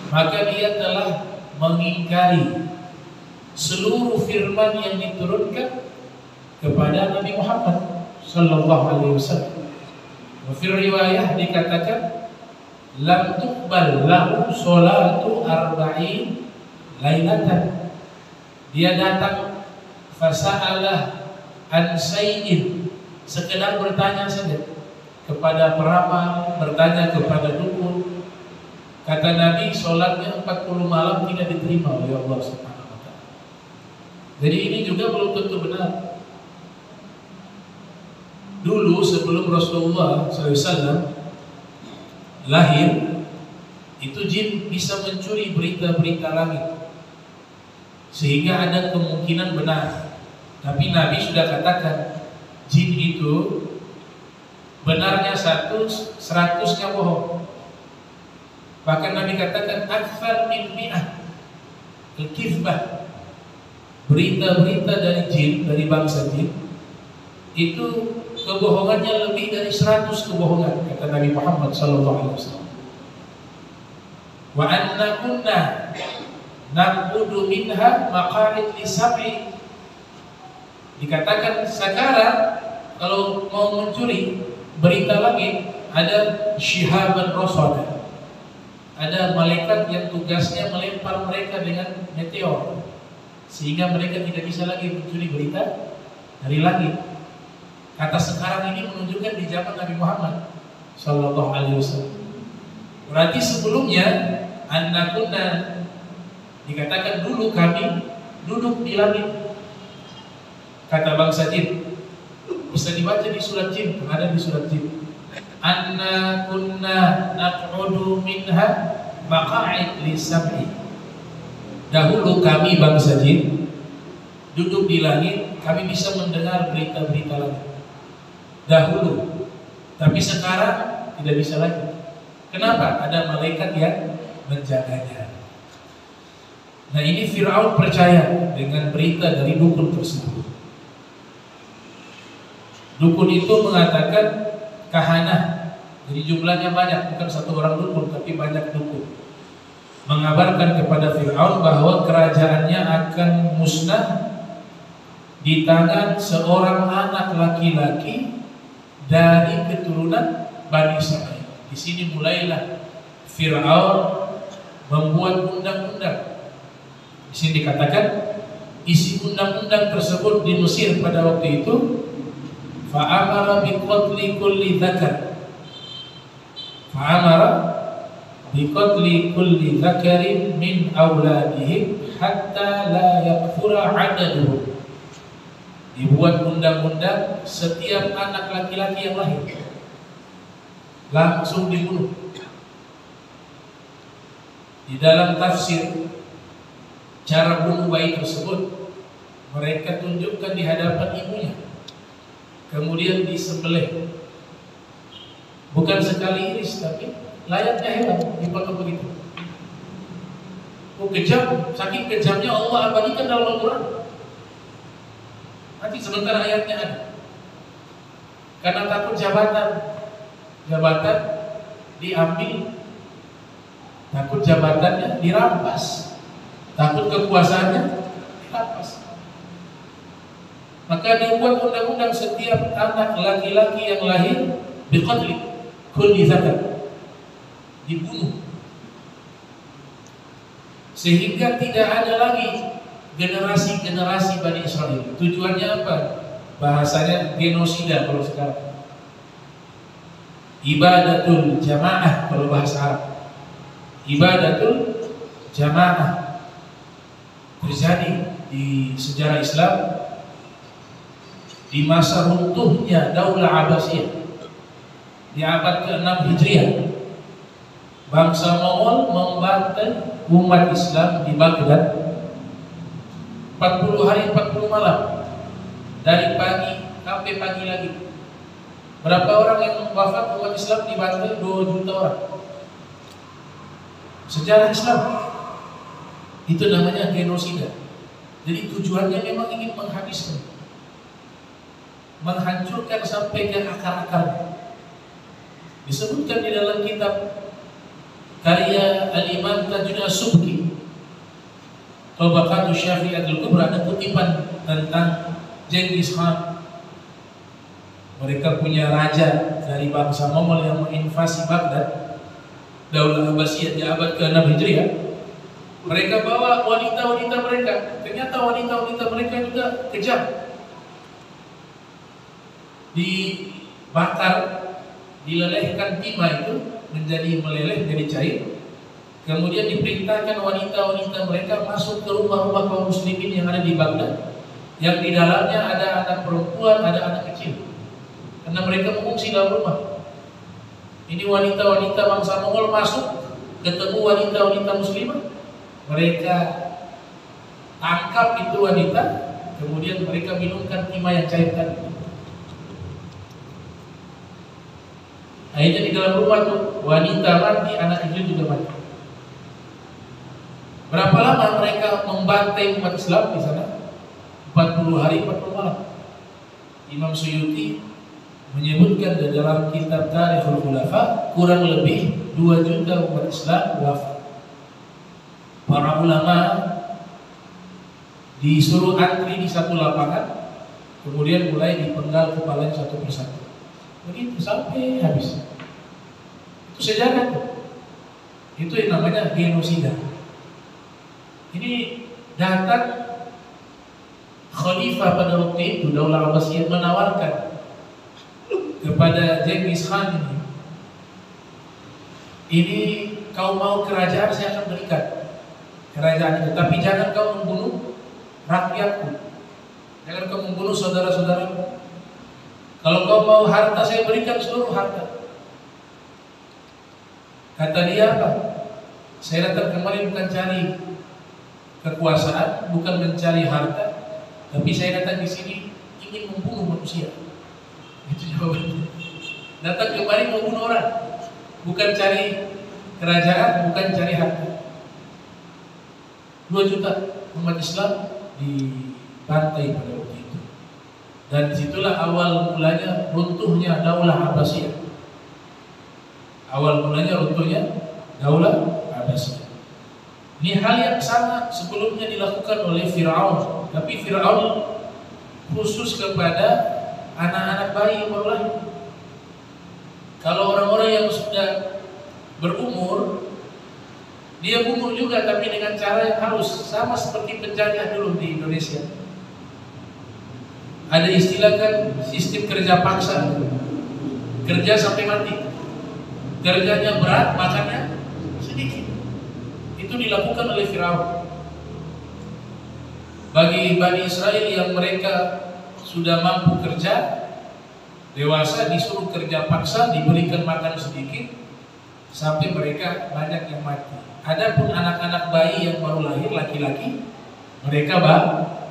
maka dia telah mengingkari seluruh firman yang diturunkan kepada Nabi Muhammad sallallahu alaihi wasallam. Wa fi riwayah dikatakan lam tuqbal lahu sholatu arba'in lailatan. Dia datang fasa'alah an sayyid, sekedar bertanya saja kepada peramal, bertanya kepada dukun. Kata Nabi, sholatnya 40 malam tidak diterima oleh Allah Subhanahu wa ta'ala. Jadi ini juga belum tentu benar. Dulu sebelum Rasulullah SAW lahir, itu jin bisa mencuri berita-berita langit, sehingga ada kemungkinan benar. Tapi Nabi sudah katakan, jin itu benarnya 100-nya bohong. Bahkan Nabi katakan akthar min mi'ah al-kizbah. Berita-berita dari jin, dari bangsa jin, itu kebohongannya lebih dari 100 kebohongan, kata Nabi Muhammad SAW. Wa anna kunna naq'udu minha maqa'id lisab'i. Dikatakan sekarang kalau mau mencuri berita langit, ada syihaban rasad, ada malaikat yang tugasnya melempar mereka dengan meteor, sehingga mereka tidak bisa lagi mencuri berita dari langit. Kata sekarang ini menunjukkan di zaman Nabi Muhammad sallallahu alaihi wasallam. Berarti sebelumnya annakuna, dikatakan dulu kami duduk di langit. Kata bangsa jin, bisa dibaca di surat jin, ada di surat jin. Anna kunna naq'udu minha maqa'id lisab'i. Dahulu kami bangsa jin duduk di langit, kami bisa mendengar berita-berita langit. Dahulu, tapi sekarang tidak bisa lagi. Kenapa? Ada malaikat yang menjaganya. Nah, ini Fir'aun percaya dengan berita dari dukun tersebut. Dukun itu mengatakan kahanah, jadi jumlahnya banyak, bukan satu orang dukun, tapi banyak dukun, mengabarkan kepada Fir'aun bahwa kerajaannya akan musnah di tangan seorang anak laki-laki dari keturunan Bani Israil. Di sini mulailah Fir'aun membuat undang-undang. Di sini dikatakan isi undang-undang tersebut di Mesir pada waktu itu, fa'amara biqatli kulli dzakar. Fa'amara biqatli kulli dzakarin min auladihim hatta la yakfura 'adaduhum. Dibuat undang-undang setiap anak laki-laki yang lahir langsung dibunuh. Di dalam tafsir cara bunuh bayi tersebut, mereka tunjukkan di hadapan ibunya, kemudian disembelih. Bukan sekali iris, tapi layaknya hewan dipotong begitu. Oh, kejam, saking kejamnya Allah abadikan dalam Al-Quran. Nanti sebentar ayatnya ada. Karena takut jabatan diambil, takut jabatannya dirampas, takut kekuasaannya dirampas. Maka dia buat undang-undang setiap anak laki-laki yang lahir biqatli kulli dzakar, dibunuh, sehingga tidak ada lagi generasi-generasi Bani Israel. Tujuannya apa? Bahasanya genosida kalau sekarang. Ibadatul jamaah kalau bahasa Arab. Ibadatul jamaah terjadi di sejarah Islam di masa runtuhnya Daulah Abbasiyah di abad ke-6 Hijriah. Bangsa Mongol membantai umat Islam di Baghdad 40 hari 40 malam, dari pagi sampai pagi lagi. Berapa orang yang wafat umat Islam dibantai? 2 juta orang. Sejarah Islam itu namanya genosida. Jadi tujuannya memang ingin menghabiskan, menghancurkan sampai ke akar-akarnya. Disebutkan di dalam kitab karya Al-Imam Tajuddin As-Subki, Tabaqatus Syafi'atul Kubra, ada kutipan tentang Genghis Khan. Mereka punya raja dari bangsa Mongol yang menginvasi Baghdad, Daulah Abbasiyah di abad ke-6 Hijriah. Mereka bawa wanita-wanita mereka. Ternyata wanita-wanita mereka juga kejam. Dibakar, dilelehkan timah itu menjadi meleleh, menjadi cair. Kemudian diperintahkan wanita-wanita mereka masuk ke rumah-rumah kaum muslimin yang ada di Baghdad, yang di dalamnya ada anak perempuan, ada anak kecil, karena mereka mengungsi dalam rumah. Ini wanita-wanita bangsa Mongol masuk, ketemu wanita-wanita muslimah, mereka tangkap itu wanita, kemudian mereka minumkan timah yang cair tadi. Akhirnya di dalam rumah tuh wanita mati, anak kecil juga mati. Berapa lama mereka membantai umat Islam di sana? 40 hari 40 malam. Imam Suyuti menyebutkan di dalam kitab Tarikhul Khulafa, kurang lebih 2 juta umat Islam wafat. Para ulama disuruh antri di satu lapangan, kemudian mulai dipenggal kepalanya satu persatu. Begitu sampai habis. Itu sejarah tuh. Itu yang namanya genosida. Ini datang khalifah pada waktu itu, Daulah Abbasiyah, menawarkan kepada Genghis Khan ini kau mau kerajaan, saya akan berikan kerajaan itu, tapi jangan kau membunuh rakyatku, jangan kau membunuh saudara-saudaraku. Kalau kau mau harta, saya berikan seluruh harta. Kata dia apa? Saya datang kemari bukan cari kekuasaan, bukan mencari harta, tapi saya datang di sini ingin membunuh manusia. Itu jawabannya. Datang kemari mau bunuh orang, bukan cari kerajaan, bukan cari harta. 2 juta umat Islam dibantai pada waktu itu. Dan disitulah awal mulanya runtuhnya Daulah Abbasiyah. Awal mulanya runtuhnya Daulah Abbasiyah. Ini hal yang sama sebelumnya dilakukan oleh Fir'aun, tapi Fir'aun khusus kepada anak-anak bayi yang baru lahir. Kalau orang-orang yang sudah berumur, dia bunuh juga, tapi dengan cara yang halus, sama seperti penjajah dulu di Indonesia. Ada istilah kan, sistem kerja paksa, kerja sampai mati. Kerjanya berat, makannya sedikit. Itu dilakukan oleh Firaun. Bagi Bani Israel yang mereka sudah mampu kerja, dewasa, disuruh kerja paksa, diberikan makan sedikit, sampai mereka banyak yang mati. Adapun anak-anak bayi yang baru lahir, laki-laki, mereka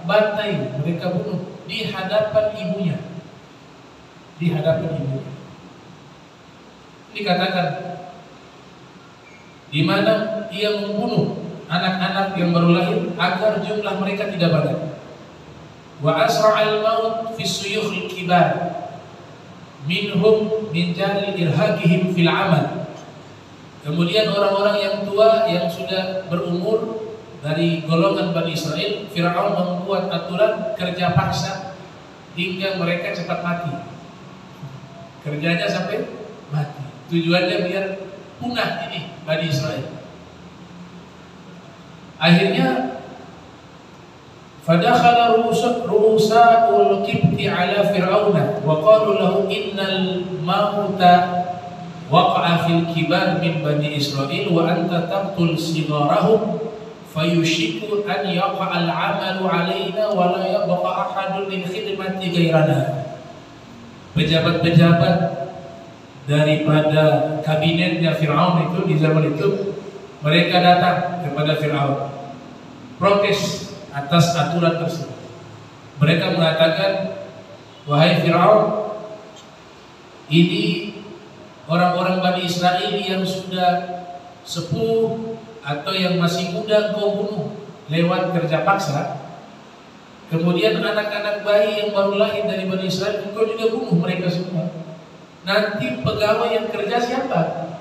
bantai, mereka bunuh di hadapan ibunya. Di hadapan ibunya. Dikatakan di mana ia membunuh anak-anak yang baru lahir agar jumlah mereka tidak banyak. Wa asra'al maut fi suyukhil kibar minhum min jahli irhaqihim fil amal. Kemudian orang-orang yang tua yang sudah berumur dari golongan Bani Israel, Fir'aun membuat aturan kerja paksa hingga mereka cepat mati. Kerjanya sampai mati. Tujuannya biar punah ini Bani Israel. Akhirnya fadakhala ru'usaul qibti ala fir'auna wa qalu lahu innal mauta waqa'a fil kibar min Bani Israel wa anta taqtul sigharahum fayushiku an yaqa'al 'amalu 'alaina wa la yabqa ahadun min khidmati ghairana. Pejabat-pejabat daripada kabinetnya Fir'aun itu di zaman itu, mereka datang kepada Fir'aun protes atas aturan tersebut. Mereka mengatakan, wahai Fir'aun, ini orang-orang Bani Israel yang sudah sepuh atau yang masih muda kau bunuh lewat kerja paksa. Kemudian anak-anak bayi yang baru lahir dari Bani Israel kau juga bunuh mereka semua. Nanti pegawai yang kerja siapa?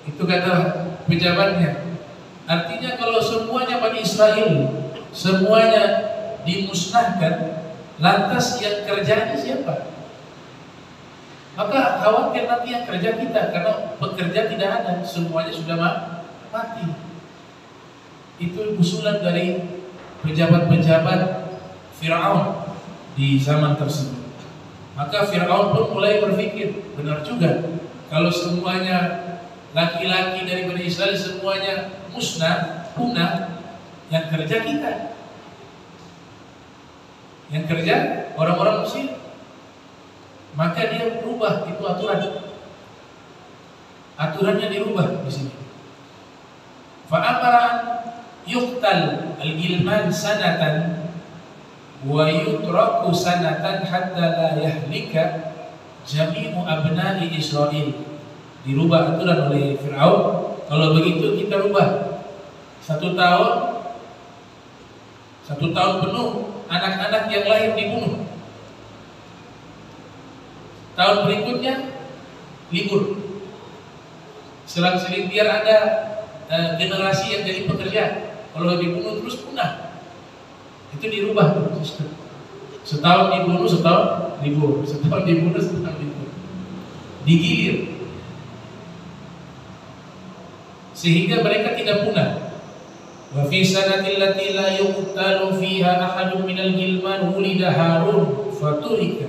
Itu kata pejabatnya. Artinya kalau semuanya Bani Israel semuanya dimusnahkan, lantas yang kerjanya siapa? Maka khawatir nanti yang kerja kita, karena pekerja tidak ada, semuanya sudah mati. Itu usulan dari pejabat-pejabat Fir'aun di zaman tersebut. Maka Fir'aun pun mulai berpikir, benar juga, kalau semuanya laki-laki dari Bani Israel semuanya musnah, punah, yang kerja kita, yang kerja orang-orang Mesir. Maka dia berubah itu aturannya dirubah di sini. Fa'amara yuqtal al-gilman sanatan wa yutraku sanatan hatta la yahlika jami'u abna'i Israel. Dirubah aturan oleh Fir'aun. Kalau begitu kita rubah 1 tahun penuh anak-anak yang lahir dibunuh. Tahun berikutnya libur. Selang-seling biar ada generasi yang jadi pekerja. Kalau dibunuh terus punah. Itu dirubah sistem. Setahun dibunuh, setahun libur. Setahun dibunuh, setahun libur. Digilir. Sehingga mereka tidak punah. Wa fi sanatil lati la yuqtalu fiha ahadun minal gilman wulida Harun faturika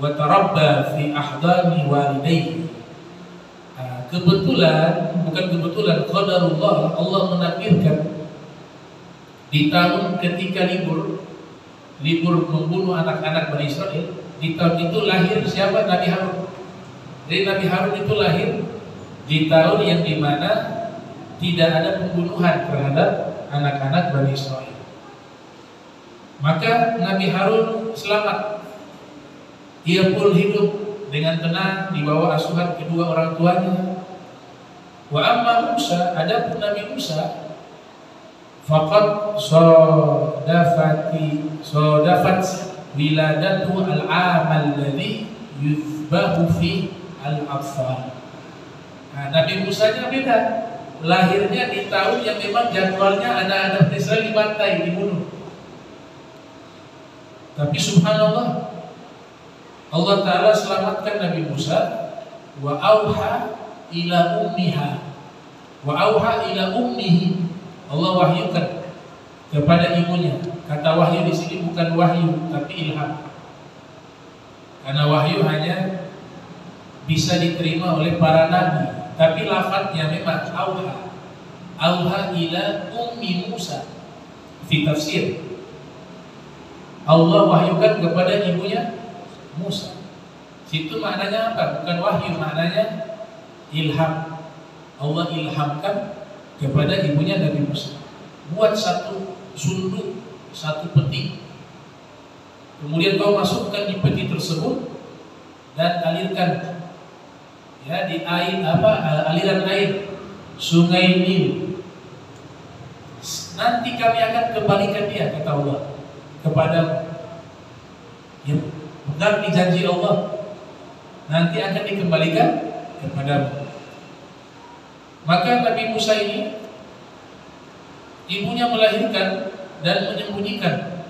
wa tarabba fi ahdani walidayhi. Bukan kebetulan, qadarullah, Allah menakdirkan di tahun ketika libur membunuh anak-anak Bani Israel, di tahun itu lahir siapa? Nabi Harun. Jadi Nabi Harun itu lahir di tahun yang dimana tidak ada pembunuhan terhadap anak-anak Bani Israel. Maka Nabi Harun selamat. Ia pun hidup dengan tenang di bawah asuhan kedua orang tuanya. Wa amma Musa, adapun Nabi Musa, faqad sadafat wiladatu al-aam alladhi yuzbahu fi al-atfal. Nabi Musa nya beda. Lahirnya di tahun yang memang jadwalnya anak-anak Israel dibantai, dibunuh. Tapi subhanallah, Allah Ta'ala selamatkan Nabi Musa. Wa auha ila ummiha, wa auha ila ummihi. Allah wahyukan kepada ibunya. Kata wahyu di sini bukan wahyu tapi ilham. Karena wahyu hanya bisa diterima oleh para nabi, tapi lafadznya memang auha. Auha ila ummi Musa. Fi tafsir, Allah wahyukan kepada ibunya Musa. Situ maknanya apa? Bukan wahyu, maknanya ilham. Allah ilhamkan kepada ibunya Nabi Musa. Buat satu sunduk, satu peti. Kemudian kau masukkan di peti tersebut dan alirkan ya di air aliran air Sungai Nil. Nanti kami akan kembalikan dia, kata Allah, kepada ya, benar di janji Allah. Nanti akan dikembalikan kepadamu. Maka Nabi Musa ini ibunya melahirkan dan menyembunyikan.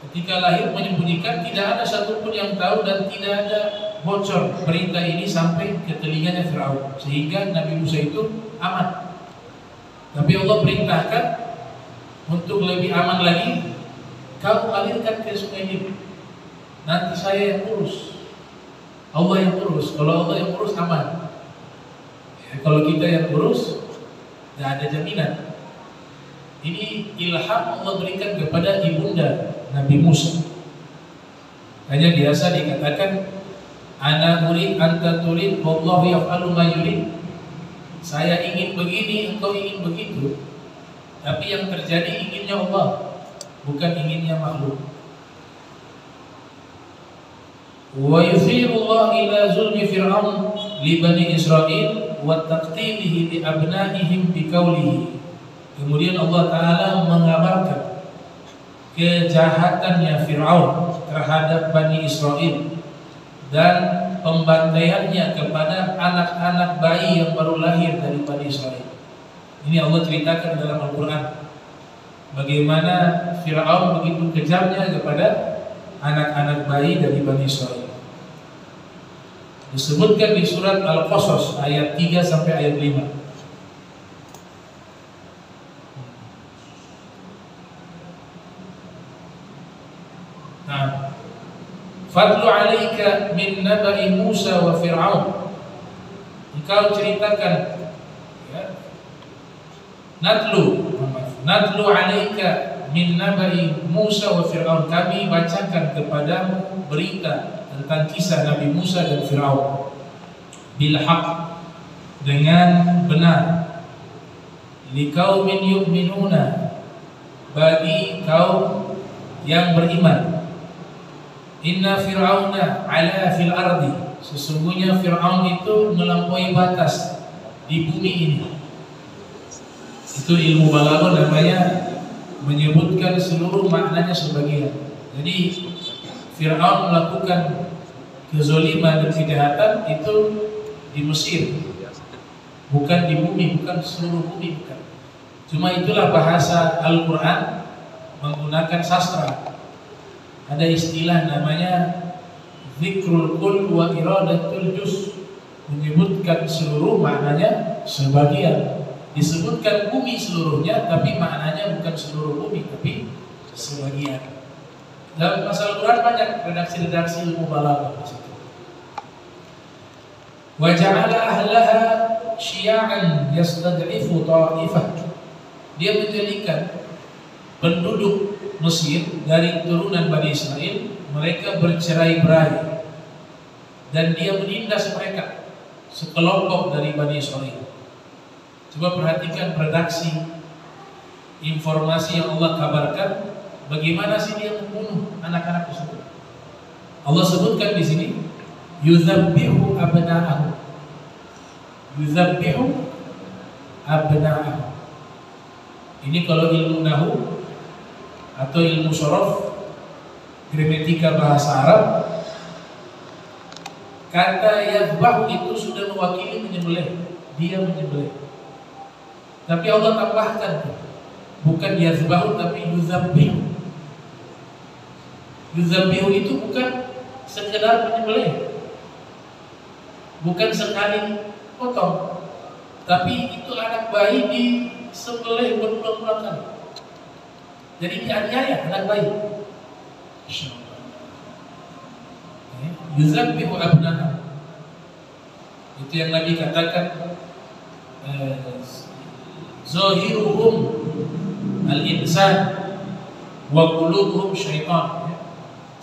Ketika lahir menyembunyikan, tidak ada satupun yang tahu dan tidak ada bocor berita ini sampai ke telinganya Fir'aun, sehingga Nabi Musa itu aman. Tapi Allah perintahkan untuk lebih aman lagi, kamu alirkan ke Sungai Nil. Nanti saya yang urus. Allah yang urus. Kalau Allah yang urus aman. Kalau kita yang urus, tidak ada jaminan. Ini ilham Allah berikan kepada ibunda Nabi Musa. Hanya biasa dikatakan, ana urid anta turid wallahu yaf'alu ma yurid. Saya ingin begini, engkau ingin begitu. Tapi yang terjadi inginnya Allah, bukan inginnya makhluk. Wa yuthirullah ila zulmi Fir'aun li Bani Israel wa taqtilihi li abnaihim biqaulihi. Kemudian Allah Ta'ala mengabarkan kejahatannya Fir'aun terhadap Bani Israel dan pembantaiannya kepada anak-anak bayi yang baru lahir dari Bani Israil. Ini Allah ceritakan dalam Al-Quran bagaimana Fir'aun begitu kejamnya kepada anak-anak bayi dari Bani Israil. Disebutkan di surat Al-Qasas ayat 3 sampai ayat 5. Nah, Fadlu alaika min naba'i Musa wa Fir'aun. Engkau ceritakan, ya, Natlu alaika min naba'i Musa wa Fir'aun. Kami bacakan kepadamu berita tentang kisah Nabi Musa dan Fir'aun bil haqq, dengan benar, liqaumin yu'minuna, bagi kaum yang beriman. Inna Fir'auna ala fil ardi, sesungguhnya Fir'aun itu melampaui batas di bumi ini. Itu ilmu balaghah namanya, menyebutkan seluruh maknanya sebagian. Jadi Fir'aun melakukan kezaliman dan kejahatan itu di Mesir, bukan di bumi, bukan seluruh bumi, bukan. Cuma itulah bahasa Al-Quran menggunakan sastra. Ada istilah namanya zikrul kul wa iradatul juz, menyebutkan seluruh maknanya sebagian. Disebutkan bumi seluruhnya, tapi maknanya bukan seluruh bumi, tapi sebagian. Dalam masalah Al-Quran banyak redaksi-redaksi ilmu balaghah di situ. Wa ja'ala ahlaha syi'an yastad'ifu ta'ifah. Dia menjadikan penduduk Mesir dari turunan Bani Israel, mereka bercerai-berai dan dia menindas mereka, sekelompok dari Bani Israel. Coba perhatikan redaksi informasi yang Allah kabarkan, bagaimana sih dia membunuh anak-anak tersebut. Allah sebutkan di sini, yuzabbihu abna'ahu, yuzabbihu abna'ahu. Ini kalau ilmu nahu atau ilmu syaraf, gramatika bahasa Arab, kata yadhbah itu sudah mewakili menyembelih, dia menyembelih. Tapi Allah tambahkan, bukan yadhbah tapi yuzabbihu. Yuzabbihu itu bukan sekedar menyembelih, bukan sekali potong, tapi itu anak bayi disembelih berulang-ulang kali. Jadi dianiaya anak bayi. Yuzabbihu abna'ah. Itu yang Nabi katakan, zahiruhum al-insan wa qulubuhum syaitan.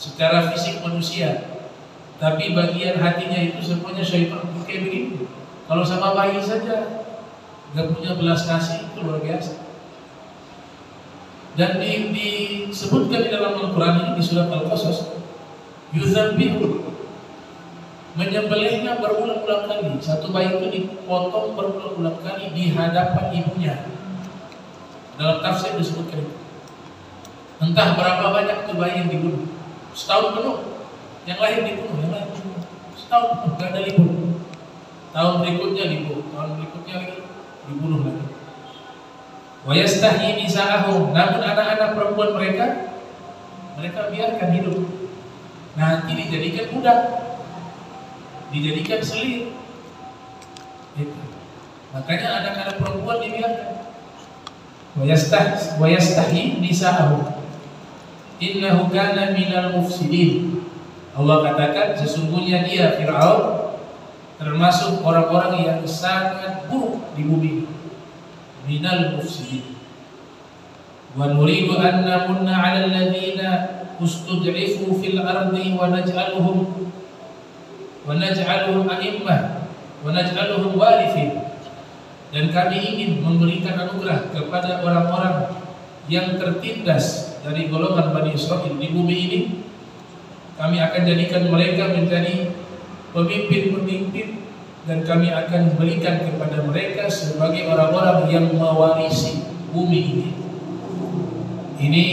Secara fisik manusia, tapi bagian hatinya itu semuanya syaitan. Kayak begini. Kalau sama bayi saja gak punya belas kasih, itu luar biasa. Dan disebutkan di dalam Al-Quran ini di surat Al-Qasas, yuzabbihu, menyembelihnya berulang-ulang kali. Satu bayi itu dipotong berulang-ulang kali di hadapan ibunya. Dalam tafsir disebutkan itu. Entah berapa banyak itu bayi yang dibunuh. Setahun penuh, yang lahir dibunuh, yang lahir dibunuh. Setahun penuh, gak ada libur. Tahun berikutnya libur, tahun berikutnya lagi dibunuh lagi. Wa yastahyi nisa'ahum, namun anak-anak perempuan mereka biarkan hidup. Nanti dijadikan budak, dijadikan selir. Itu. Makanya anak-anak perempuan dibiarkan. Wa yastahyi nisa'ahum, innahu kana minal mufsidin. Allah katakan sesungguhnya dia Fir'aun termasuk orang-orang yang sangat buruk di bumi. Minal mufsidin. Wa nuridu an namunna 'alal ladzina ustud'ifu fil ardi wa naj'aluhum a'immah wa naj'aluhum warithin. Dan kami ingin memberikan anugerah kepada orang-orang yang tertindas dari golongan Bani Israil di bumi ini. Kami akan jadikan mereka menjadi pemimpin-pemimpin, dan kami akan berikan kepada mereka sebagai orang-orang yang mewarisi bumi ini. Ini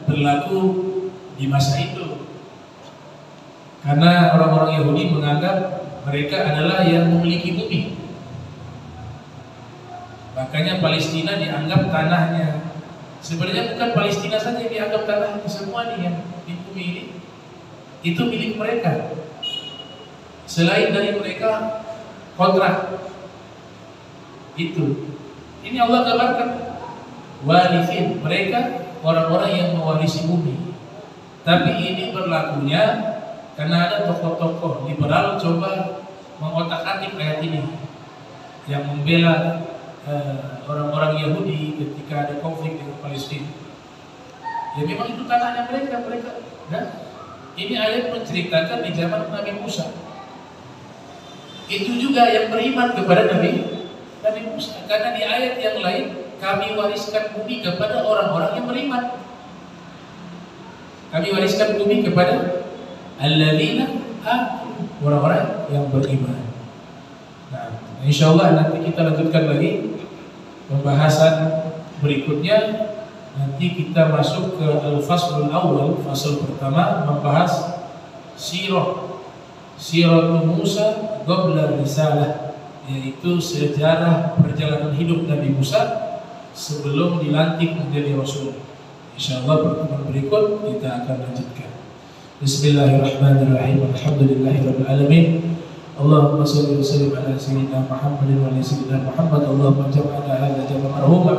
berlaku di masa itu. Karena orang-orang Yahudi menganggap mereka adalah yang memiliki bumi. Makanya Palestina dianggap tanahnya. Sebenarnya bukan Palestina saja yang dianggap tanahnya, semua nih yang di bumi ini itu milik mereka. Selain dari mereka kontrak itu. Ini Allah kabarkan warithin, mereka orang-orang yang mewarisi bumi. Tapi ini berlakunya karena ada tokoh-tokoh liberal coba mengotak-atik ayat ini yang membela orang-orang Yahudi ketika ada konflik dengan Palestina. Ya memang itu tanahnya mereka. Nah, ini ayat menceritakan di zaman Nabi Musa. Itu juga yang beriman kepada Nabi Musa. Karena di ayat yang lain kami wariskan bumi kepada orang-orang yang beriman. Kami wariskan bumi kepada alladzina amanu, orang-orang yang beriman. Nah, insyaallah nanti kita lanjutkan lagi pembahasan berikutnya. Nanti kita masuk ke al-faslul awal, fasal pertama membahas Siratu Musa qabla risalah, yaitu sejarah perjalanan hidup Nabi Musa sebelum dilantik menjadi Rasul. Insyaallah pertemuan berikut kita akan lanjutkan. Bismillahirrahmanirrahim. Alhamdulillahirabbil alamin. Allahumma shalli wa sallim ala sayyidina Muhammadin wa ala sayyidina Muhammad. Allahumma jam'ana hadza jam'an marhuma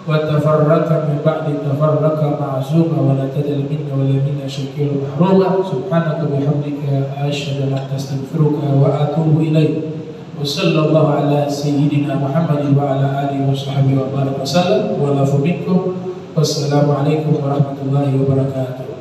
wa tafarraqa min ba'di tafarraqa ma'zuma wa la tajal minna wa la minna syakira mahruma. Subhanaka bihamdika asyhadu an la ilaha illa anta astaghfiruka wa atubu ilaik. Wa sallallahu ala sayyidina Muhammadin wa ala alihi wa sahbihi wa baraka wasallam wa lafu minkum. Wassalamualaikum warahmatullahi wabarakatuh.